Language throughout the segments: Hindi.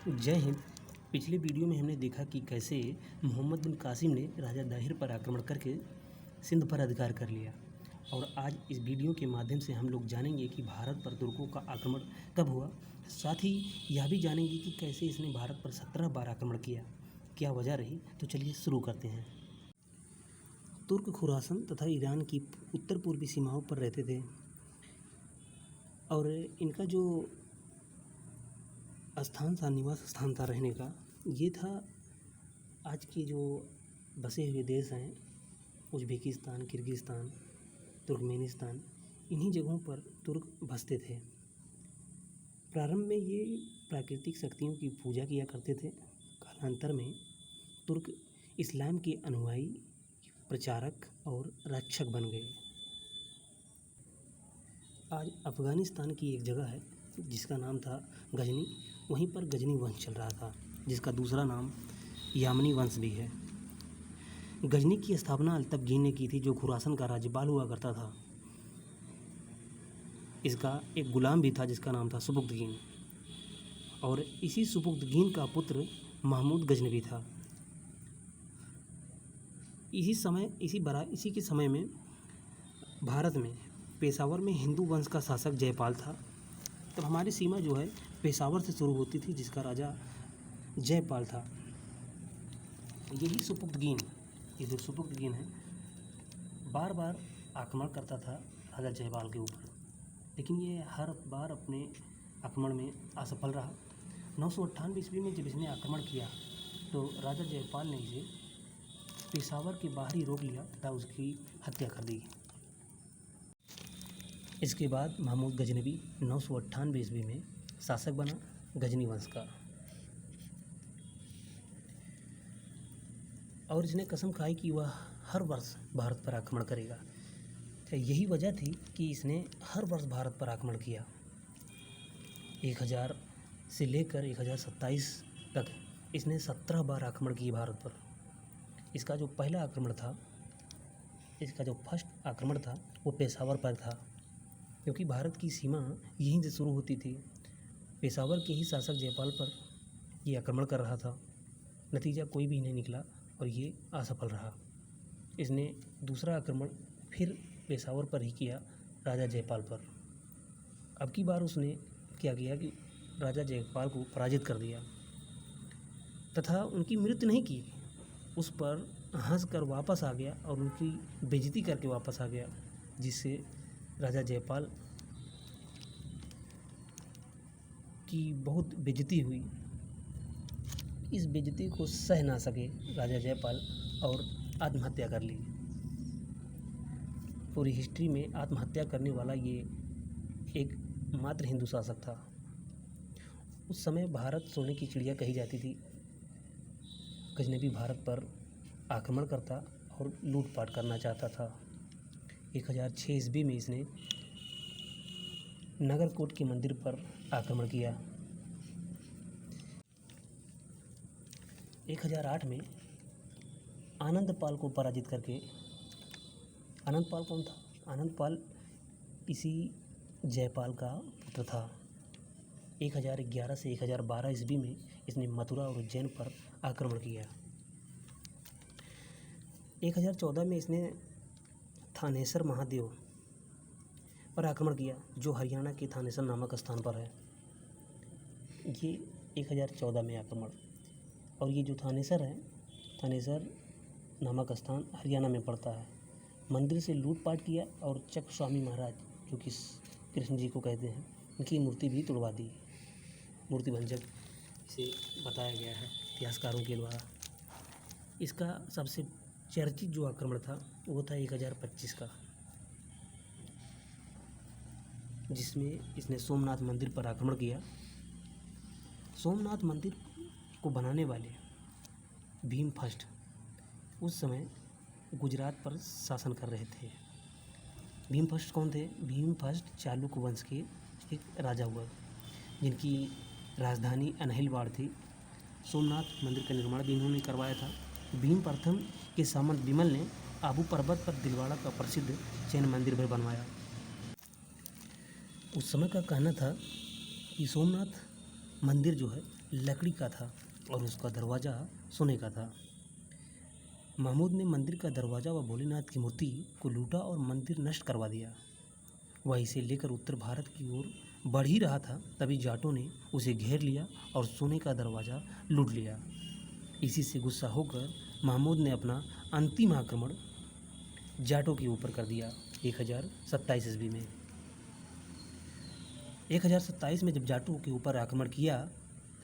जय हिंद। पिछले वीडियो में हमने देखा कि कैसे मोहम्मद बिन कासिम ने राजा दाहिर पर आक्रमण करके सिंध पर अधिकार कर लिया। और आज इस वीडियो के माध्यम से हम लोग जानेंगे कि भारत पर तुर्कों का आक्रमण कब हुआ। साथ ही यह भी जानेंगे कि कैसे इसने भारत पर 17 बार आक्रमण किया, क्या वजह रही। तो चलिए शुरू करते हैं। तुर्क खुरासन तथा ईरान की उत्तर पूर्वी सीमाओं पर रहते थे और इनका जो स्थान था, निवास स्थान था रहने का, ये था आज के जो बसे हुए देश हैं, उज़्बेकिस्तान, किर्गिस्तान, तुर्कमेनिस्तान, इन्हीं जगहों पर तुर्क बसते थे। प्रारंभ में ये प्राकृतिक शक्तियों की पूजा किया करते थे। कालांतर में तुर्क इस्लाम के अनुयायी, प्रचारक और रक्षक बन गए। आज अफ़गानिस्तान की एक जगह है जिसका नाम था गजनी। वहीं पर गजनी वंश चल रहा था, जिसका दूसरा नाम यामनी वंश भी है। गजनी की स्थापना अल्तबगीन ने की थी, जो खुरासन का राज्यपाल हुआ करता था। इसका एक गुलाम भी था जिसका नाम था सुबुक्तगीन, और इसी सुबुक्तगीन का पुत्र महमूद गजनवी था। इसी के समय में भारत में पेशावर में हिंदू वंश का शासक जयपाल था। तब हमारी सीमा जो है पेशावर से शुरू होती थी, जिसका राजा जयपाल था। यही सुबुक्तगीन, ये जो सुबुक्तगीन है, बार बार आक्रमण करता था राजा जयपाल के ऊपर, लेकिन ये हर बार अपने आक्रमण में असफल रहा। 998 ईस्वी में जब इसने आक्रमण किया तो राजा जयपाल ने इसे पेशावर के बाहर ही रोक लिया तथा उसकी हत्या कर दी। इसके बाद महमूद गजनवी 998 ईस्वी में शासक बना गजनी वंश का, और इसने कसम खाई कि वह हर वर्ष भारत पर आक्रमण करेगा। यही वजह थी कि इसने हर वर्ष भारत पर आक्रमण किया। 1000 से लेकर 1027 तक इसने 17 बार आक्रमण किए भारत पर। इसका जो पहला आक्रमण था, इसका जो फर्स्ट आक्रमण था, वो पेशावर पर था, क्योंकि भारत की सीमा यहीं से शुरू होती थी। पेशावर के ही शासक जयपाल पर ये आक्रमण कर रहा था। नतीजा कोई भी नहीं निकला और ये असफल रहा। इसने दूसरा आक्रमण फिर पेशावर पर ही किया, राजा जयपाल पर। अब की बार उसने क्या किया कि राजा जयपाल को पराजित कर दिया तथा उनकी मृत्यु नहीं की, उस पर हंसकर वापस आ गया और उनकी बेइज्जती करके वापस आ गया, जिससे राजा जयपाल की बहुत बेइज्जती हुई। इस बेइज्जती को सह ना सके राजा जयपाल और आत्महत्या कर ली। पूरी हिस्ट्री में आत्महत्या करने वाला ये एक मात्र हिंदू शासक था। उस समय भारत सोने की चिड़िया कही जाती थी। गजनवी भारत पर आक्रमण करता और लूटपाट करना चाहता था। 1006 ईस्वी में इसने नगरकोट के मंदिर पर आक्रमण किया। 1008 में आनंदपाल को पराजित करके, आनंदपाल कौन था? आनंदपाल इसी जयपाल का पुत्र था। 1011 से 1012 ईस्वी में इसने मथुरा और उज्जैन पर आक्रमण किया। 1014 में इसने थानेसर महादेव पर आक्रमण किया, जो हरियाणा के थानेसर नामक स्थान पर है। ये 1014 में आक्रमण, और ये जो थानेसर है, थानेसर नामक स्थान हरियाणा में पड़ता है। मंदिर से लूटपाट किया और चक्र स्वामी महाराज, जो कि कृष्ण जी को कहते हैं, उनकी मूर्ति भी तुड़वा दी। मूर्ति भंजक इसे बताया गया है इतिहासकारों के द्वारा। इसका सबसे चर्चित जो आक्रमण था वो था 1025 का, जिसमें इसने सोमनाथ मंदिर पर आक्रमण किया। सोमनाथ मंदिर को बनाने वाले भीम फर्स्ट उस समय गुजरात पर शासन कर रहे थे। भीम फर्स्ट कौन थे? भीम फर्स्ट चालुक्य वंश के एक राजा हुआ, जिनकी राजधानी अनहिलवाड़ थी। सोमनाथ मंदिर का निर्माण भी इन्होंने करवाया था। भीम प्रथम के सामंत विमल ने आबू पर्वत पर दिलवाड़ा का प्रसिद्ध जैन मंदिर भी बनवाया। उस समय का कहना था कि सोमनाथ मंदिर जो है लकड़ी का था और उसका दरवाज़ा सोने का था। महमूद ने मंदिर का दरवाज़ा व भोलेनाथ की मूर्ति को लूटा और मंदिर नष्ट करवा दिया। वह इसे लेकर उत्तर भारत की ओर बढ़ ही रहा था, तभी जाटों ने उसे घेर लिया और सोने का दरवाज़ा लूट लिया। इसी से गुस्सा होकर महमूद ने अपना अंतिम आक्रमण जाटों के ऊपर कर दिया 1027 ईस्वी में। 1027 में जब जाटों के ऊपर आक्रमण किया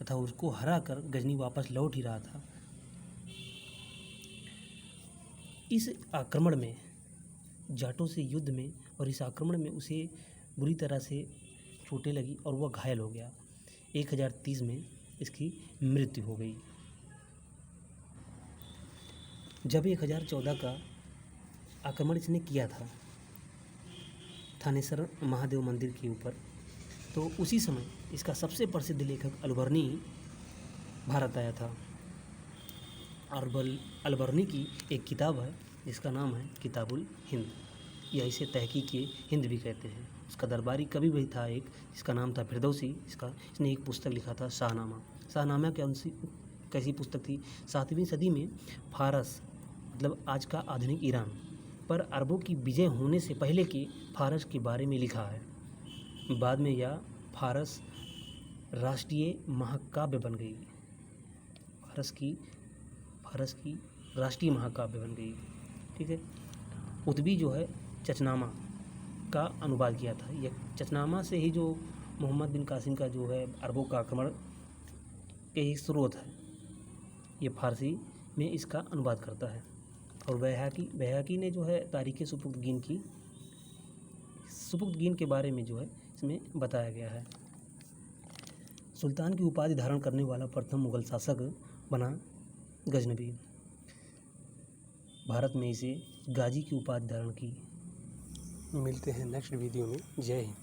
तथा उसको हरा कर गजनी वापस लौट ही रहा था, इस आक्रमण में जाटों से युद्ध में और इस आक्रमण में उसे बुरी तरह से चोटें लगी और वह घायल हो गया। 1030 में इसकी मृत्यु हो गई। जब 1014 का आक्रमण इसने किया था थानेसर महादेव मंदिर के ऊपर, तो उसी समय इसका सबसे प्रसिद्ध लेखक अलबर्नी भारत आया था। अलबर्नी की एक किताब है जिसका नाम है किताबुल हिंद, या इसे तहकीक हिंद भी कहते हैं। उसका दरबारी कवि भी था एक, जिसका नाम था फिरदौसी। इसने एक पुस्तक लिखा था शाहनामा। शाहनामा कैसी पुस्तक थी? 7वीं सदी में फारस, मतलब आज का आधुनिक ईरान पर अरबों की विजय होने से पहले के फारस के बारे में लिखा है। बाद में यह फारस राष्ट्रीय महाकाव्य बन गई। फारस की राष्ट्रीय महाकाव्य बन गई। ठीक है। उतबी जो है चचनामा का अनुवाद किया था। यह चचनामा से ही जो मोहम्मद बिन कासिम का जो है अरबों का आक्रमण के ही स्रोत है, ये फारसी में इसका अनुवाद करता है। और बैहाकी ने जो है तारीख़ सुपुर्दगीन के बारे में जो है इसमें बताया गया है। सुल्तान की उपाधि धारण करने वाला प्रथम मुगल शासक बना गजनबी। भारत में इसे गाजी की उपाधि धारण की। मिलते हैं नेक्स्ट वीडियो में। जय हिंद।